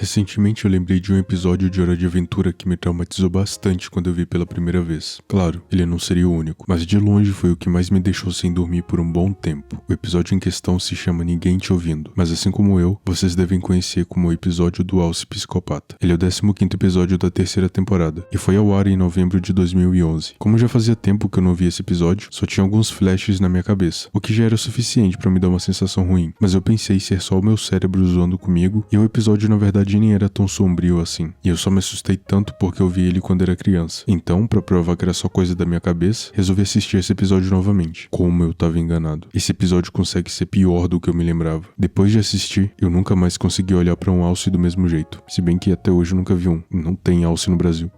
Recentemente eu lembrei de um episódio de Hora de Aventura que me traumatizou bastante quando eu vi pela primeira vez. Claro, ele não seria o único, mas de longe foi o que mais me deixou sem dormir por um bom tempo. O episódio em questão se chama Ninguém Te Ouvindo, mas assim como eu, vocês devem conhecer como o episódio do Alce Psicopata. Ele é o 15º episódio da terceira temporada, e foi ao ar em novembro de 2011. Como já fazia tempo que eu não via esse episódio, só tinha alguns flashes na minha cabeça, o que já era o suficiente pra me dar uma sensação ruim, mas eu pensei ser só o meu cérebro zoando comigo, e o episódio na verdade nem era tão sombrio assim, e eu só me assustei tanto porque eu vi ele quando era criança. Então, pra provar que era só coisa da minha cabeça, resolvi assistir esse episódio novamente. Como eu tava enganado. Esse episódio consegue ser pior do que eu me lembrava. Depois de assistir, eu nunca mais consegui olhar pra um alce do mesmo jeito, se bem que até hoje eu nunca vi um. Não tem alce no Brasil.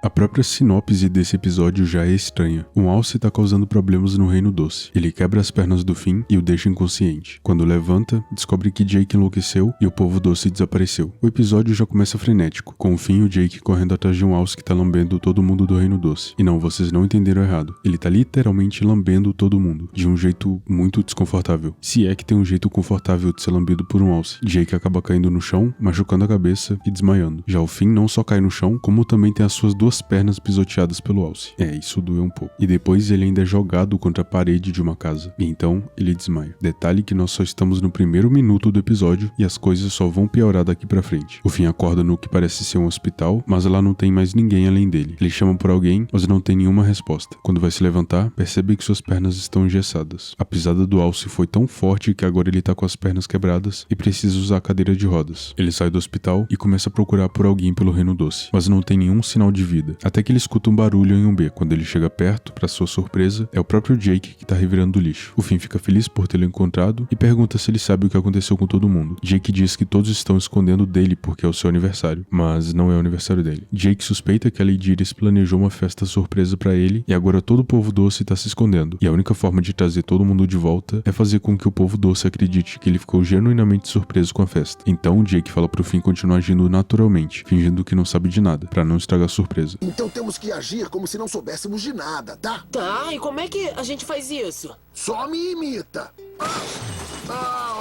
A própria sinopse desse episódio já é estranha. Um alce tá causando problemas no Reino Doce. Ele quebra as pernas do Finn e o deixa inconsciente. Quando levanta, descobre que Jake enlouqueceu e o povo doce desapareceu. O episódio já começa frenético, com o Finn e o Jake correndo atrás de um alce que tá lambendo todo mundo do Reino Doce. E não, vocês não entenderam errado. Ele tá literalmente lambendo todo mundo, de um jeito muito desconfortável. Se é que tem um jeito confortável de ser lambido por um alce. Jake acaba caindo no chão, machucando a cabeça e desmaiando. Já o Finn não só cai no chão, como também tem as suas duas pernas pisoteadas pelo alce. Isso doeu um pouco. E depois ele ainda é jogado contra a parede de uma casa. E então ele desmaia. Detalhe que nós só estamos no primeiro minuto do episódio e as coisas só vão piorar daqui pra frente. O Finn acorda no que parece ser um hospital, mas lá não tem mais ninguém além dele. Ele chama por alguém, mas não tem nenhuma resposta. Quando vai se levantar, percebe que suas pernas estão engessadas. A pisada do alce foi tão forte que agora ele tá com as pernas quebradas e precisa usar a cadeira de rodas. Ele sai do hospital e começa a procurar por alguém pelo Reino Doce, mas não tem nenhum sinal de vida. Até que ele escuta um barulho em um beco. Quando ele chega perto, pra sua surpresa, é o próprio Jake que tá revirando o lixo. O Finn fica feliz por tê-lo encontrado e pergunta se ele sabe o que aconteceu com todo mundo. Jake diz que todos estão escondendo dele porque é o seu aniversário, mas não é o aniversário dele. Jake suspeita que a Lady Iris planejou uma festa surpresa pra ele e agora todo o povo doce tá se escondendo. E a única forma de trazer todo mundo de volta é fazer com que o povo doce acredite que ele ficou genuinamente surpreso com a festa. Então Jake fala pro Finn continuar agindo naturalmente, fingindo que não sabe de nada, pra não estragar a surpresa. Então temos que agir como se não soubéssemos de nada, tá? Tá, e como é que a gente faz isso? Só me imita.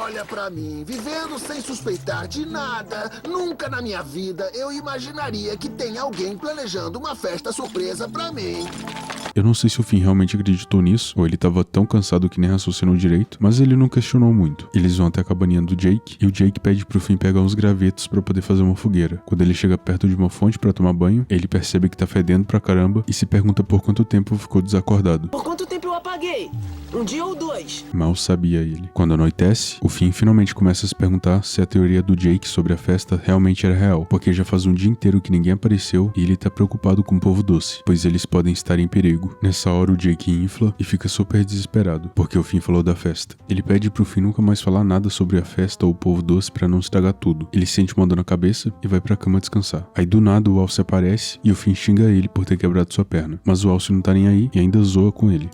Olha pra mim, vivendo sem suspeitar de nada. Nunca na minha vida eu imaginaria que tem alguém planejando uma festa surpresa pra mim. Eu não sei se o Finn realmente acreditou nisso, ou ele tava tão cansado que nem raciocinou direito, mas ele não questionou muito. Eles vão até a cabaninha do Jake, e o Jake pede pro Finn pegar uns gravetos pra poder fazer uma fogueira. Quando ele chega perto de uma fonte pra tomar banho, ele percebe que tá fedendo pra caramba e se pergunta por quanto tempo ficou desacordado. Por quanto tempo eu apaguei? Um dia ou dois? Mal sabia ele. Quando anoitece, o Finn finalmente começa a se perguntar se a teoria do Jake sobre a festa realmente era real, porque já faz um dia inteiro que ninguém apareceu e ele tá preocupado com o povo doce, pois eles podem estar em perigo. Nessa hora o Jake infla e fica super desesperado, porque o Finn falou da festa. Ele pede pro Finn nunca mais falar nada sobre a festa ou o povo doce pra não estragar tudo. Ele sente uma dor na cabeça e vai pra cama descansar. Aí do nada o alce aparece e o Finn xinga ele por ter quebrado sua perna, mas o alce não tá nem aí e ainda zoa com ele.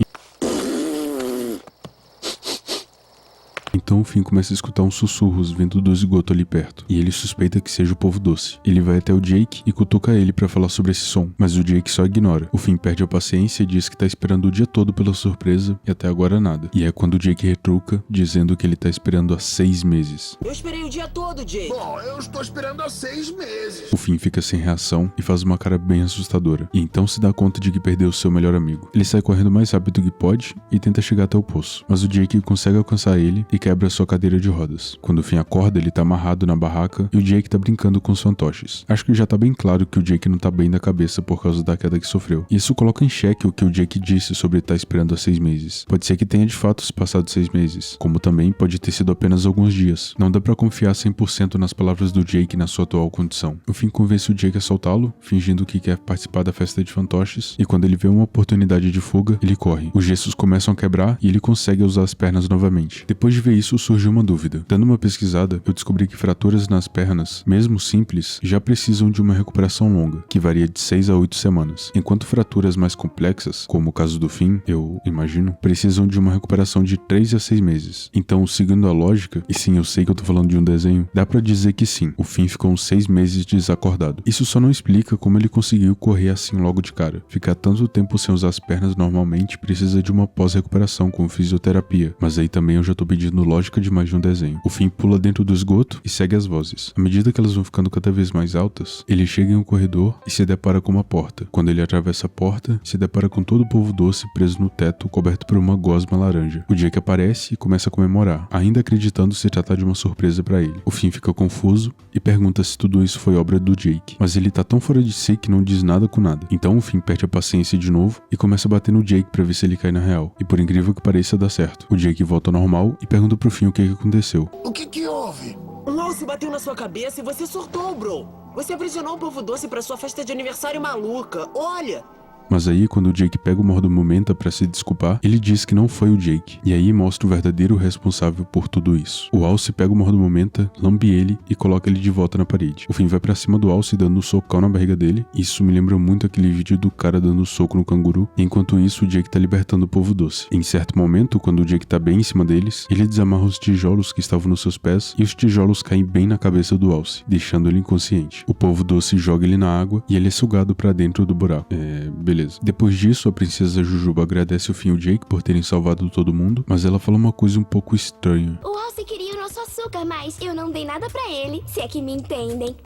Então o Finn começa a escutar uns sussurros vindo do esgoto ali perto, e ele suspeita que seja o povo doce. Ele vai até o Jake e cutuca ele pra falar sobre esse som, mas o Jake só ignora. O Finn perde a paciência e diz que tá esperando o dia todo pela surpresa e até agora nada. E é quando o Jake retruca, dizendo que ele tá esperando há 6 meses. Eu esperei o dia todo, Jake. Bom, eu estou esperando há 6 meses. O Finn fica sem reação e faz uma cara bem assustadora, e então se dá conta de que perdeu seu melhor amigo. Ele sai correndo o mais rápido que pode e tenta chegar até o poço, mas o Jake consegue alcançar ele e quebra sua cadeira de rodas. Quando o Finn acorda, ele tá amarrado na barraca e o Jake tá brincando com os fantoches. Acho que já tá bem claro que o Jake não tá bem da cabeça por causa da queda que sofreu. E isso coloca em xeque o que o Jake disse sobre estar esperando há 6 meses. Pode ser que tenha de fato se passado 6 meses, como também pode ter sido apenas alguns dias. Não dá pra confiar 100% nas palavras do Jake na sua atual condição. O Finn convence o Jake a soltá-lo, fingindo que quer participar da festa de fantoches, e quando ele vê uma oportunidade de fuga, ele corre. Os gessos começam a quebrar e ele consegue usar as pernas novamente. Depois de ver isso, surgiu uma dúvida. Dando uma pesquisada, eu descobri que fraturas nas pernas, mesmo simples, já precisam de uma recuperação longa, que varia de 6 a 8 semanas, enquanto fraturas mais complexas, como o caso do Finn, eu imagino, precisam de uma recuperação de 3 a 6 meses. Então, seguindo a lógica, e sim, eu sei que eu tô falando de um desenho, dá pra dizer que sim, o Finn ficou uns 6 meses desacordado. Isso só não explica como ele conseguiu correr assim logo de cara. Ficar tanto tempo sem usar as pernas normalmente precisa de uma pós-recuperação com fisioterapia, mas aí também eu já tô pedindo no Lógica de Mais de um Desenho. O Finn pula dentro do esgoto e segue as vozes. À medida que elas vão ficando cada vez mais altas, ele chega em um corredor e se depara com uma porta. Quando ele atravessa a porta, se depara com todo o polvo doce preso no teto, coberto por uma gosma laranja. O Jake aparece e começa a comemorar, ainda acreditando se tratar de uma surpresa pra ele. O Finn fica confuso e pergunta se tudo isso foi obra do Jake, mas ele tá tão fora de si que não diz nada com nada. Então o Finn perde a paciência de novo e começa a bater no Jake pra ver se ele cai na real. E por incrível que pareça, dá certo. O Jake volta ao normal e pergunta pro Finn o que aconteceu. O que houve? Um alce bateu na sua cabeça e você surtou, bro. Você aprisionou um polvo doce pra sua festa de aniversário maluca. Olha! Mas aí, quando o Jake pega o Mordomomenta pra se desculpar, ele diz que não foi o Jake. E aí mostra o verdadeiro responsável por tudo isso. O Alce pega o Mordomomenta, lambe ele e coloca ele de volta na parede. O Finn vai pra cima do Alce dando um socão na barriga dele. Isso me lembra muito aquele vídeo do cara dando soco no canguru. Enquanto isso, o Jake tá libertando o polvo doce. Em certo momento, quando o Jake tá bem em cima deles, ele desamarra os tijolos que estavam nos seus pés e os tijolos caem bem na cabeça do Alce, deixando ele inconsciente. O polvo doce joga ele na água e ele é sugado pra dentro do buraco. Beleza. Depois disso, a princesa Jujuba agradece o Finn e o Jake por terem salvado todo mundo, mas ela fala uma coisa um pouco estranha. O Alce queria o nosso açúcar, mas eu não dei nada pra ele, se é que me entendem.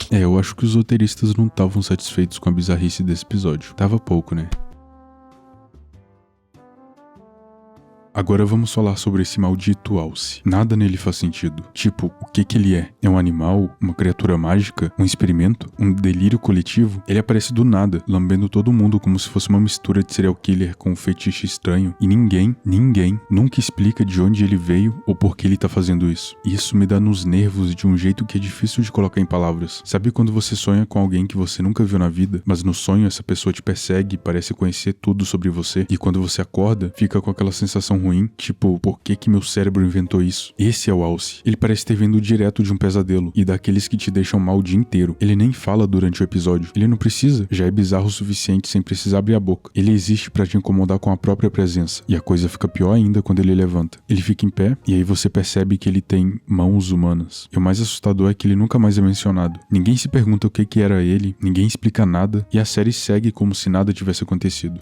Eu acho que os roteiristas não estavam satisfeitos com a bizarrice desse episódio. Tava pouco, né? Agora vamos falar sobre esse maldito Alce. Nada nele faz sentido. Tipo, o que ele é? É um animal? Uma criatura mágica? Um experimento? Um delírio coletivo? Ele aparece do nada, lambendo todo mundo como se fosse uma mistura de serial killer com um fetiche estranho. E ninguém nunca explica de onde ele veio ou por que ele tá fazendo isso. E isso me dá nos nervos de um jeito que é difícil de colocar em palavras. Sabe quando você sonha com alguém que você nunca viu na vida, mas no sonho essa pessoa te persegue e parece conhecer tudo sobre você? E quando você acorda, fica com aquela sensação ruim, tipo, por que meu cérebro inventou isso? Esse é o Alce. Ele parece ter vindo direto de um pesadelo, e daqueles que te deixam mal o dia inteiro. Ele nem fala durante o episódio. Ele não precisa, já é bizarro o suficiente sem precisar abrir a boca. Ele existe pra te incomodar com a própria presença, e a coisa fica pior ainda quando ele levanta. Ele fica em pé, e aí você percebe que ele tem mãos humanas. E o mais assustador é que ele nunca mais é mencionado. Ninguém se pergunta o que era ele, ninguém explica nada, e a série segue como se nada tivesse acontecido.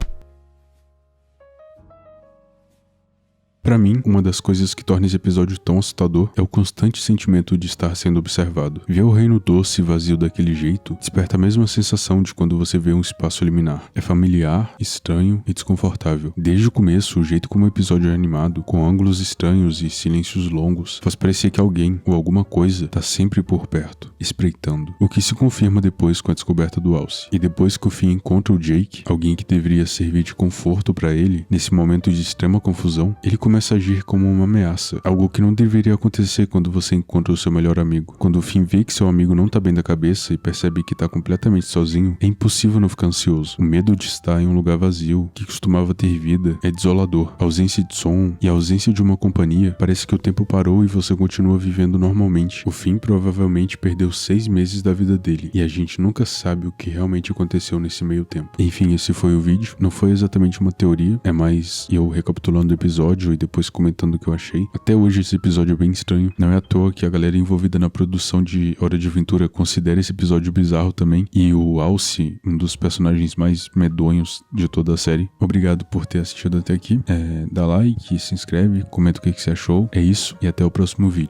Pra mim, uma das coisas que torna esse episódio tão assustador é o constante sentimento de estar sendo observado. Ver o reino doce vazio daquele jeito desperta a mesma sensação de quando você vê um espaço liminar. É familiar, estranho e desconfortável. Desde o começo, o jeito como o episódio é animado, com ângulos estranhos e silêncios longos, faz parecer que alguém ou alguma coisa tá sempre por perto, espreitando. O que se confirma depois com a descoberta do Alce. E depois que o Finn encontra o Jake, alguém que deveria servir de conforto pra ele, nesse momento de extrema confusão, ele começa a agir como uma ameaça, algo que não deveria acontecer quando você encontra o seu melhor amigo. Quando o Finn vê que seu amigo não tá bem da cabeça e percebe que tá completamente sozinho, é impossível não ficar ansioso. O medo de estar em um lugar vazio, que costumava ter vida, é desolador. A ausência de som e a ausência de uma companhia, parece que o tempo parou e você continua vivendo normalmente. O Finn provavelmente perdeu 6 meses da vida dele, e a gente nunca sabe o que realmente aconteceu nesse meio tempo. Enfim, esse foi o vídeo. Não foi exatamente uma teoria, é mais eu recapitulando o episódio e depois comentando o que eu achei. Até hoje esse episódio é bem estranho. Não é à toa que a galera envolvida na produção de Hora de Aventura considera esse episódio bizarro também. E o Alce, um dos personagens mais medonhos de toda a série. Obrigado por ter assistido até aqui. Dá like, se inscreve, comenta o que você achou. É isso e até o próximo vídeo.